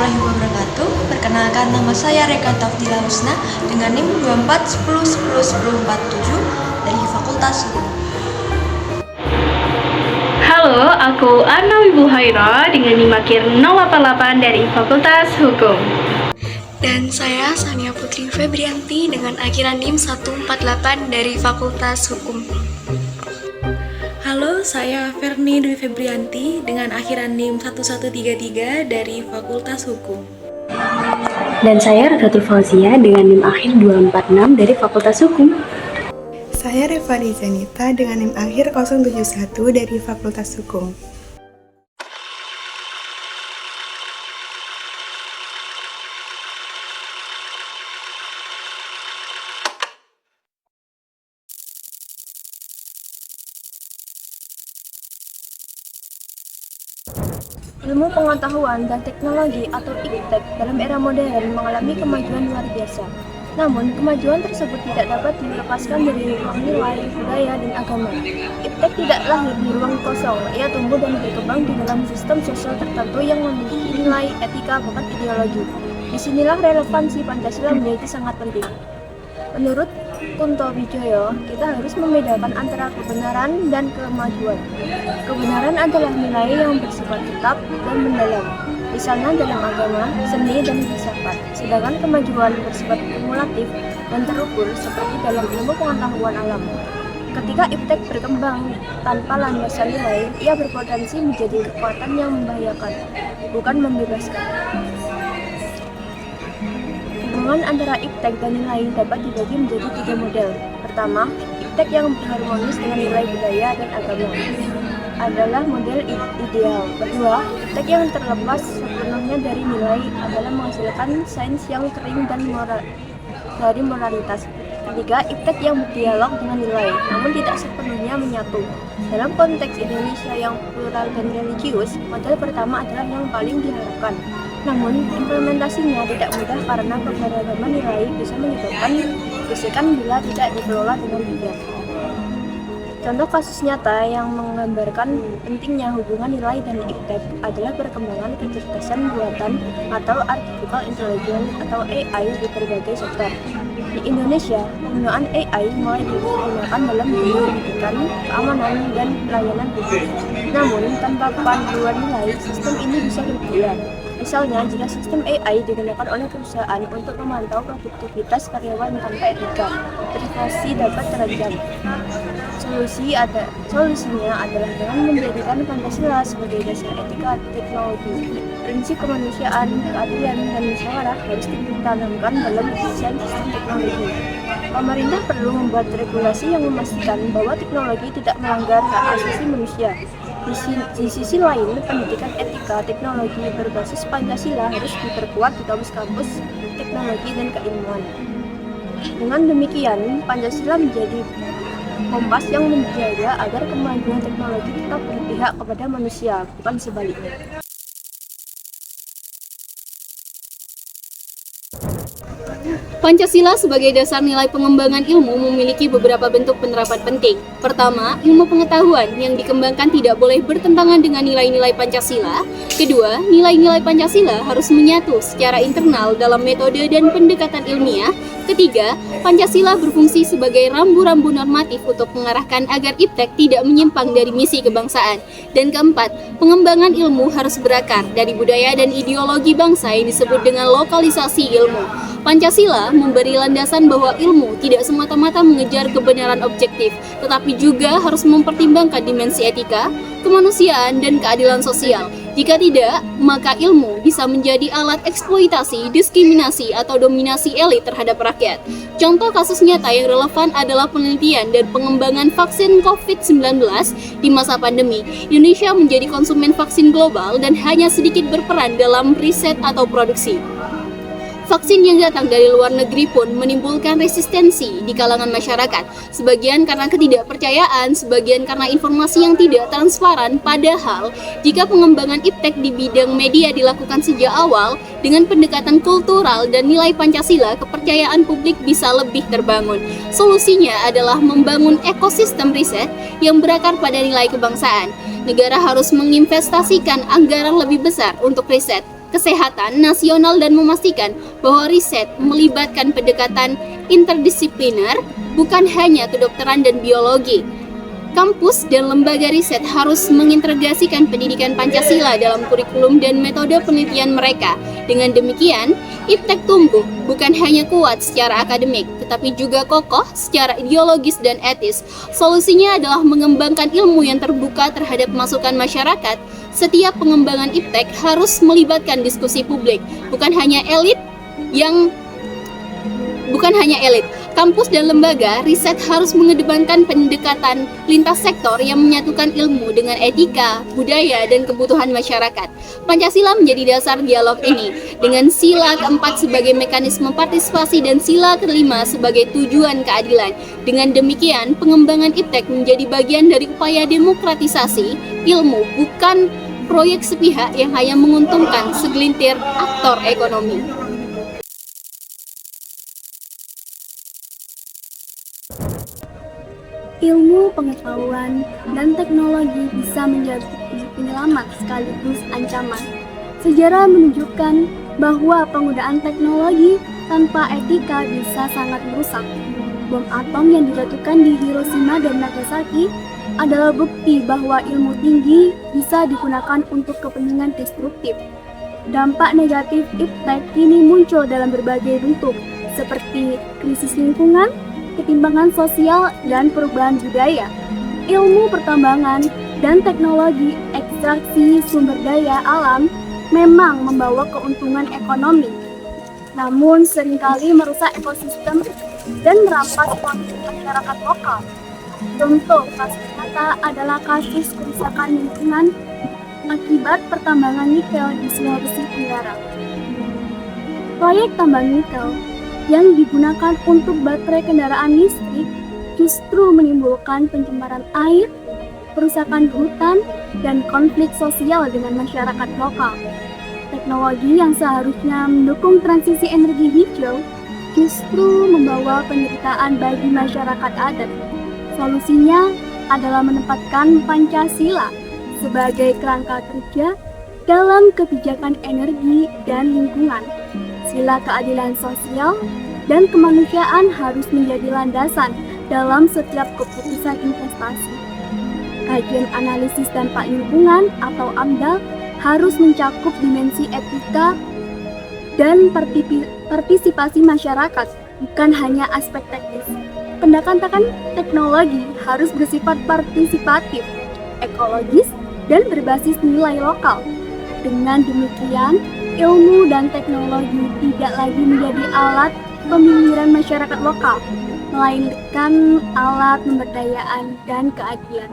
warahmatullahi wabarakatuh. Perkenalkan, nama saya Reka Tafdila Husna dengan NIM 2410101047 dari Fakultas Hukum. Halo, aku Anna Wibuhaira dengan NIM akhir 088 dari Fakultas Hukum. Dan saya Sania Putri Febrianti dengan akhiran NIM 148 dari Fakultas Hukum. Halo, saya Ferni Dwi Febrianti dengan akhiran NIM 1133 dari Fakultas Hukum. Dan saya Rodatul Fauzia dengan NIM akhir 246 dari Fakultas Hukum. Saya Revani Zanita dengan NIM akhir 071 dari Fakultas Hukum. Ilmu pengetahuan dan teknologi atau IPTEK dalam era modern mengalami kemajuan luar biasa. Namun, kemajuan tersebut tidak dapat dilepaskan dari ruang nilai, budaya, dan agama. IPTEK tidak lahir di ruang kosong, ia tumbuh dan berkembang di dalam sistem sosial tertentu yang memiliki nilai, etika, bahkan ideologi. Disinilah relevansi Pancasila menjadi sangat penting. Menurut Kunto Wijoyo, kita harus membedakan antara kebenaran dan kemajuan. Kebenaran adalah nilai yang bersifat tetap dan mendalam, misalnya dalam agama, seni, dan filsafat. Sedangkan kemajuan bersifat kumulatif dan terukur seperti dalam ilmu pengetahuan alam. Ketika IPTEK berkembang tanpa landasan nilai, ia berpotensi menjadi kekuatan yang membahayakan, bukan membebaskan. Hubungan antara IPTEK dan nilai dapat dibagi menjadi 3 model. Pertama, IPTEK yang berharmonis dengan nilai budaya dan agama adalah model ideal. Kedua, IPTEK yang terlepas sepenuhnya dari nilai adalah menghasilkan sains yang kering dan dari moralitas. Ketiga, IPTEK yang berdialog dengan nilai, namun tidak sepenuhnya menyatu. Dalam konteks Indonesia yang plural dan religius, model pertama adalah yang paling diharapkan. Namun, implementasinya tidak mudah karena keberagaman nilai bisa menyebabkan gesekan bila tidak dikelola dengan bijak. Contoh kasus nyata yang menggambarkan pentingnya hubungan nilai dan IPTEK adalah perkembangan kecerdasan buatan atau artificial intelligence atau AI di berbagai sektor. Di Indonesia, penggunaan AI mulai digunakan dalam dunia pendidikan, keamanan, dan pelayanan publik. Namun, tanpa panduan nilai, sistem ini bisa berbahaya. Misalnya, jika sistem AI digunakan oleh perusahaan untuk memantau produktivitas karyawan tanpa etika, privasi dapat terancam. Solusinya adalah dengan menjadikan Pancasila sebagai dasar etika teknologi. Prinsip kemanusiaan, keadilan, dan musyawarah harus ditanamkan dalam desain sistem teknologi. Pemerintah perlu membuat regulasi yang memastikan bahwa teknologi tidak melanggar hak asasi manusia. Di sisi lain, pendidikan etika teknologi berbasis Pancasila harus diperkuat di kampus-kampus teknologi dan keilmuan. Dengan demikian, Pancasila menjadi kompas yang menjaga agar kemajuan teknologi tetap berpihak kepada manusia, bukan sebaliknya. Pancasila sebagai dasar nilai pengembangan ilmu memiliki beberapa bentuk penerapan penting. Pertama, ilmu pengetahuan yang dikembangkan tidak boleh bertentangan dengan nilai-nilai Pancasila. Kedua, nilai-nilai Pancasila harus menyatu secara internal dalam metode dan pendekatan ilmiah. Ketiga, Pancasila berfungsi sebagai rambu-rambu normatif untuk mengarahkan agar IPTEK tidak menyimpang dari misi kebangsaan. Dan keempat, pengembangan ilmu harus berakar dari budaya dan ideologi bangsa yang disebut dengan lokalisasi ilmu. Pancasila memberi landasan bahwa ilmu tidak semata-mata mengejar kebenaran objektif, tetapi juga harus mempertimbangkan dimensi etika, kemanusiaan, dan keadilan sosial. Jika tidak, maka ilmu bisa menjadi alat eksploitasi, diskriminasi, atau dominasi elit terhadap rakyat. Contoh kasus nyata yang relevan adalah penelitian dan pengembangan vaksin COVID-19 di masa pandemi. Indonesia menjadi konsumen vaksin global dan hanya sedikit berperan dalam riset atau produksi. Vaksin yang datang dari luar negeri pun menimbulkan resistensi di kalangan masyarakat, sebagian karena ketidakpercayaan, sebagian karena informasi yang tidak transparan. Padahal, jika pengembangan IPTEK di bidang media dilakukan sejak awal, dengan pendekatan kultural dan nilai Pancasila, kepercayaan publik bisa lebih terbangun. Solusinya adalah membangun ekosistem riset yang berakar pada nilai kebangsaan. Negara harus menginvestasikan anggaran lebih besar untuk riset, kesehatan nasional dan memastikan bahwa riset melibatkan pendekatan interdisipliner, bukan hanya kedokteran dan biologi. Kampus dan lembaga riset harus mengintegrasikan pendidikan Pancasila dalam kurikulum dan metode penelitian mereka. Dengan demikian, IPTEK tumbuh bukan hanya kuat secara akademik, tetapi juga kokoh secara ideologis dan etis. Solusinya adalah mengembangkan ilmu yang terbuka terhadap masukan masyarakat. Setiap pengembangan IPTEK harus melibatkan diskusi publik, bukan hanya elit. Kampus dan lembaga riset harus mengedepankan pendekatan lintas sektor yang menyatukan ilmu dengan etika, budaya, dan kebutuhan masyarakat. Pancasila menjadi dasar dialog ini, dengan sila keempat sebagai mekanisme partisipasi dan sila kelima sebagai tujuan keadilan. Dengan demikian, pengembangan IPTEK menjadi bagian dari upaya demokratisasi ilmu, bukan proyek sepihak yang hanya menguntungkan segelintir aktor ekonomi. Ilmu pengetahuan dan teknologi bisa menjadi penyelamat sekaligus ancaman. Sejarah menunjukkan bahwa penggunaan teknologi tanpa etika bisa sangat merusak. Bom atom yang dijatuhkan di Hiroshima dan Nagasaki adalah bukti bahwa ilmu tinggi bisa digunakan untuk kepentingan destruktif. Dampak negatif IPTEK kini muncul dalam berbagai bentuk, seperti krisis lingkungan, ketimpangan sosial, dan perubahan budaya. Ilmu pertambangan dan teknologi ekstraksi sumber daya alam memang membawa keuntungan ekonomi, namun seringkali merusak ekosistem dan merampas potensi masyarakat lokal. Contoh kasus nyata adalah kasus kerusakan lingkungan akibat pertambangan nikel di Sulawesi Tenggara. Proyek tambang nikel yang digunakan untuk baterai kendaraan listrik justru menimbulkan pencemaran air, perusakan hutan, dan konflik sosial dengan masyarakat lokal. Teknologi yang seharusnya mendukung transisi energi hijau justru membawa penderitaan bagi masyarakat adat. Solusinya adalah menempatkan Pancasila sebagai kerangka kerja dalam kebijakan energi dan lingkungan. Sila keadilan sosial dan kemanusiaan harus menjadi landasan dalam setiap keputusan investasi. Kajian analisis dampak lingkungan atau AMDAL harus mencakup dimensi etika dan partisipasi masyarakat, bukan hanya aspek teknis. Pendekatan teknologi harus bersifat partisipatif, ekologis, dan berbasis nilai lokal. Dengan demikian, ilmu dan teknologi tidak lagi menjadi alat pemilihan masyarakat lokal, melainkan alat pemberdayaan dan keadilan.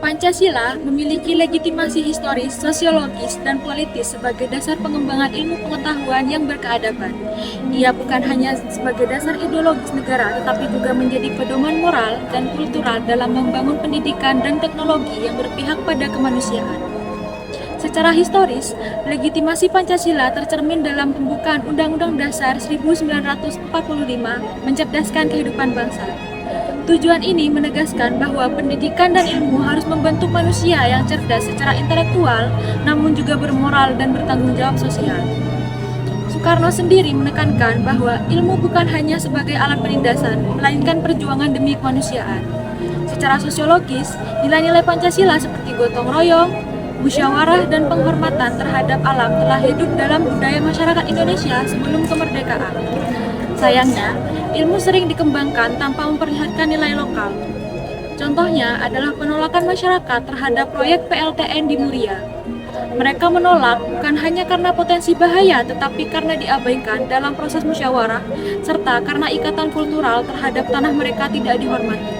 Pancasila memiliki legitimasi historis, sosiologis, dan politis sebagai dasar pengembangan ilmu pengetahuan yang berkeadaban. Ia bukan hanya sebagai dasar ideologis negara, tetapi juga menjadi pedoman moral dan kultural dalam membangun pendidikan dan teknologi yang berpihak pada kemanusiaan. Secara historis, legitimasi Pancasila tercermin dalam pembukaan Undang-Undang Dasar 1945 mencerdaskan kehidupan bangsa. Tujuan ini menegaskan bahwa pendidikan dan ilmu harus membentuk manusia yang cerdas secara intelektual, namun juga bermoral dan bertanggung jawab sosial. Soekarno sendiri menekankan bahwa ilmu bukan hanya sebagai alat penindasan, melainkan perjuangan demi kemanusiaan. Secara sosiologis, nilai-nilai Pancasila seperti gotong royong, musyawarah, dan penghormatan terhadap alam telah hidup dalam budaya masyarakat Indonesia sebelum kemerdekaan. Sayangnya, ilmu sering dikembangkan tanpa memperlihatkan nilai lokal. Contohnya adalah penolakan masyarakat terhadap proyek PLTN di Muria. Mereka menolak bukan hanya karena potensi bahaya, tetapi karena diabaikan dalam proses musyawarah, serta karena ikatan kultural terhadap tanah mereka tidak dihormati.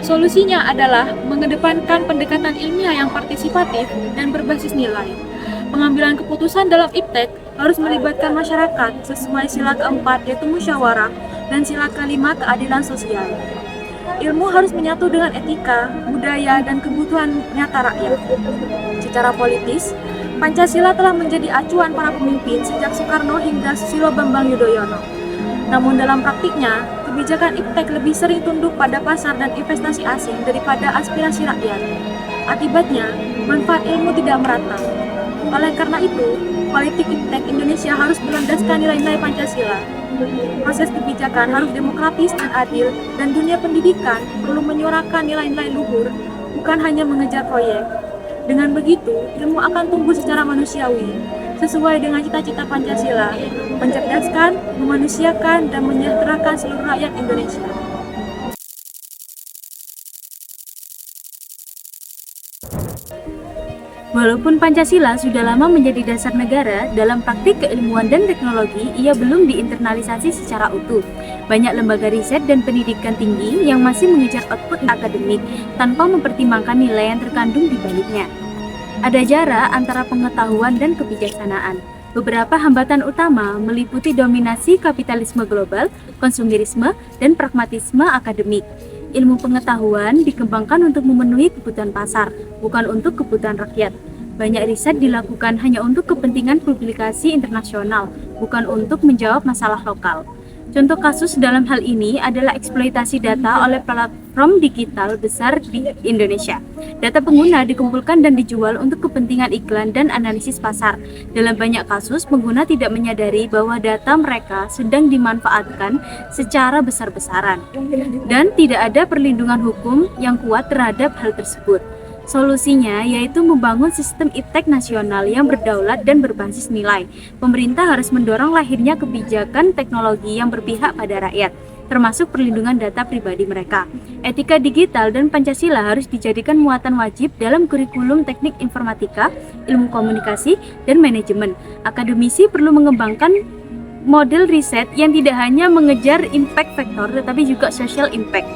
Solusinya adalah mengedepankan pendekatan ilmiah yang partisipatif dan berbasis nilai. Pengambilan keputusan dalam IPTEK harus melibatkan masyarakat sesuai sila keempat, yaitu musyawarah, dan sila kelima, keadilan sosial. Ilmu harus menyatu dengan etika, budaya, dan kebutuhan nyata rakyat. Secara politis, Pancasila telah menjadi acuan para pemimpin sejak Soekarno hingga Susilo Bambang Yudhoyono. Namun dalam praktiknya, kebijakan iptek lebih sering tunduk pada pasar dan investasi asing daripada aspirasi rakyat. Akibatnya, manfaat ilmu tidak merata. Oleh karena itu, politik iptek Indonesia harus berlandaskan nilai-nilai Pancasila. Proses kebijakan harus demokratis dan adil, dan dunia pendidikan perlu menyuarakan nilai-nilai luhur, bukan hanya mengejar proyek. Dengan begitu, ilmu akan tumbuh secara manusiawi, sesuai dengan cita-cita Pancasila, mencerdaskan, memanusiakan, dan menyejahterakan seluruh rakyat Indonesia. Walaupun Pancasila sudah lama menjadi dasar negara, dalam praktik keilmuan dan teknologi, ia belum diinternalisasi secara utuh. Banyak lembaga riset dan pendidikan tinggi yang masih mengejar output akademik tanpa mempertimbangkan nilai yang terkandung di baliknya. Ada jarak antara pengetahuan dan kebijaksanaan. Beberapa hambatan utama meliputi dominasi kapitalisme global, konsumerisme, dan pragmatisme akademik. Ilmu pengetahuan dikembangkan untuk memenuhi kebutuhan pasar, bukan untuk kebutuhan rakyat. Banyak riset dilakukan hanya untuk kepentingan publikasi internasional, bukan untuk menjawab masalah lokal. Contoh kasus dalam hal ini adalah eksploitasi data oleh platform digital besar di Indonesia. Data pengguna dikumpulkan dan dijual untuk kepentingan iklan dan analisis pasar. Dalam banyak kasus, pengguna tidak menyadari bahwa data mereka sedang dimanfaatkan secara besar-besaran, dan tidak ada perlindungan hukum yang kuat terhadap hal tersebut. Solusinya yaitu membangun sistem iptek nasional yang berdaulat dan berbasis nilai. Pemerintah harus mendorong lahirnya kebijakan teknologi yang berpihak pada rakyat, termasuk perlindungan data pribadi mereka. Etika digital dan Pancasila harus dijadikan muatan wajib dalam kurikulum teknik informatika, ilmu komunikasi, dan manajemen. Akademisi perlu mengembangkan model riset yang tidak hanya mengejar impact factor tetapi juga social impact.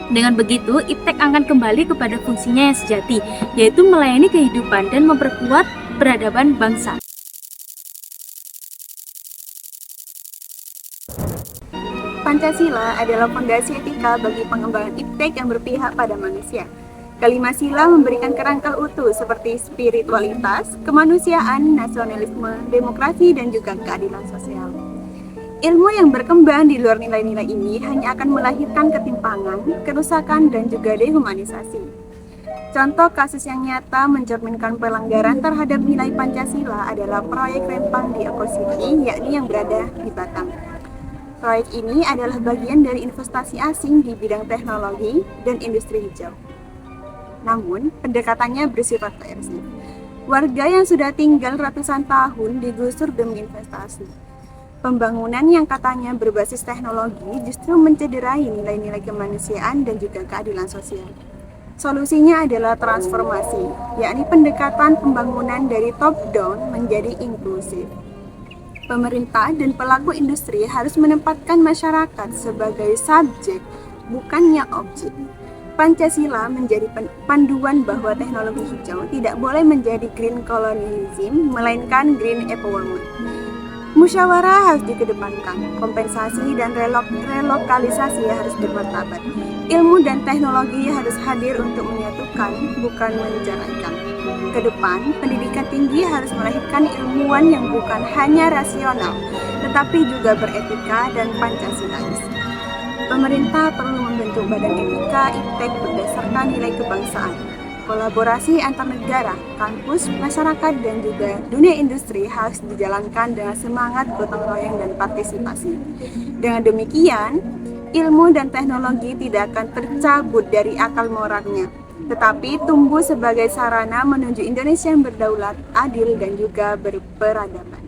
Dengan begitu, iptek akan kembali kepada fungsinya yang sejati, yaitu melayani kehidupan dan memperkuat peradaban bangsa. Pancasila adalah fondasi etika bagi pengembangan iptek yang berpihak pada manusia. Kelima sila memberikan kerangka utuh seperti spiritualitas, kemanusiaan, nasionalisme, demokrasi, dan juga keadilan sosial. Ilmu yang berkembang di luar nilai-nilai ini hanya akan melahirkan ketimpangan, kerusakan, dan juga dehumanisasi. Contoh kasus yang nyata mencerminkan pelanggaran terhadap nilai Pancasila adalah proyek Rempang di Oko City, yakni yang berada di Batam. Proyek ini adalah bagian dari investasi asing di bidang teknologi dan industri hijau. Namun, pendekatannya bersifat koersif. Warga yang sudah tinggal ratusan tahun digusur demi investasi. Pembangunan yang katanya berbasis teknologi justru mencederai nilai-nilai kemanusiaan dan juga keadilan sosial. Solusinya adalah transformasi, yakni pendekatan pembangunan dari top down menjadi inklusif. Pemerintah dan pelaku industri harus menempatkan masyarakat sebagai subjek, bukannya objek. Pancasila menjadi panduan bahwa teknologi hijau tidak boleh menjadi green colonialism, melainkan green empowerment. Musyawarah harus dikedepankan, kompensasi dan relokalisasi harus bermartabat. Ilmu dan teknologi harus hadir untuk menyatukan, bukan menceraikan. Kedepan, pendidikan tinggi harus melahirkan ilmuwan yang bukan hanya rasional, tetapi juga beretika dan Pancasilais. Pemerintah perlu membentuk badan etika iptek berdasarkan nilai kebangsaan. Kolaborasi antar negara, kampus, masyarakat, dan juga dunia industri harus dijalankan dengan semangat gotong royong dan partisipasi. Dengan demikian, ilmu dan teknologi tidak akan tercabut dari akal moralnya, tetapi tumbuh sebagai sarana menuju Indonesia yang berdaulat, adil, dan juga berperadaban.